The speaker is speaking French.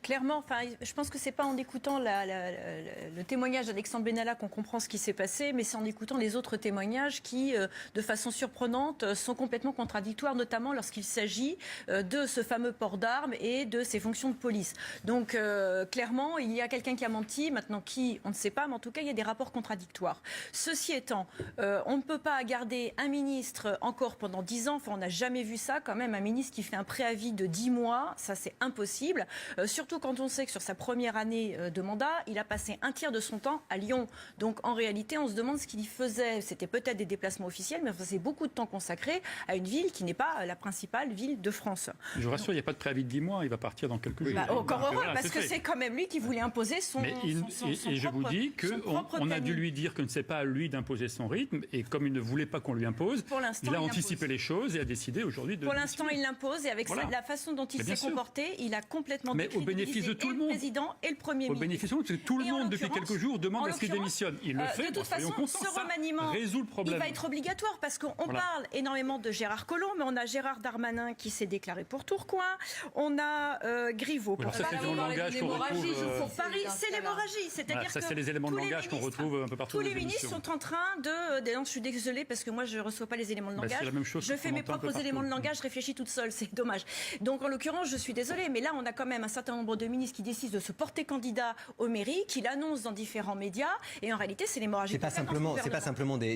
Clairement, enfin, je pense que c'est pas en écoutant le témoignage d'Alexandre Benalla qu'on comprend ce qui s'est passé, mais c'est en écoutant les autres témoignages qui, de façon surprenante, sont complètement contradictoires, notamment lorsqu'il s'agit de ce fameux port d'armes et de ses fonctions de police. Donc, clairement, il y a quelqu'un qui a menti, maintenant qui, on ne sait pas, mais en tout cas, il y a des rapports contradictoires. Ceci étant, on ne peut pas garder un ministre encore pendant 10 ans, enfin, on n'a jamais vu ça, quand même, un ministre qui fait un préavis de 10 mois, ça c'est impossible, surtout quand on sait que sur sa première année de mandat, il a passé un tiers de son temps à Lyon. Donc en réalité, on se demande ce qu'il y faisait. C'était peut-être des déplacements officiels, mais c'est beaucoup de temps consacré à une ville qui n'est pas la principale ville de France. Je vous rassure, il n'y a pas de préavis de 10 mois, il va partir dans quelques jours. Bah, encore heureux, voilà, parce que c'est quand même lui qui voulait imposer son et je vous dis qu'on a dû lui dire que ce n'est pas à lui d'imposer son rythme, et comme il ne voulait pas qu'on lui impose, il a anticipé les choses et a décidé aujourd'hui de... Pour l'instant, il l'impose, et avec la façon dont il s'est comporté, il a complètement au bénéfice de tout le monde. Le président et le Premier ministre. Au bénéfice de tout le monde, parce que tout le monde, depuis quelques jours, demande à ce qu'il démissionne. Il le fait, de toute façon, ce remaniement, résout le problème. Il va être obligatoire, parce qu'on parle énormément de Gérard Collomb, mais on a Gérard Darmanin qui s'est déclaré pour Tourcoing, on a Griveaux pour Paris. Pour Paris, c'est l'hémorragie. C'est-à-dire que c'est les éléments de langage qu'on retrouve un peu partout. Tous les ministres sont en train de... Non, je suis désolée, parce que moi, je ne reçois pas les éléments de langage. Je fais mes propres éléments de langage, je réfléchis toute seule, c'est dommage. Donc, en l'occurrence, je suis désolée, mais là, on a quand même un certain nombre de ministres qui décident de se porter candidat aux mairies, qui l'annoncent dans différents médias, et en réalité, c'est l'hémorragie. C'est pas simplement des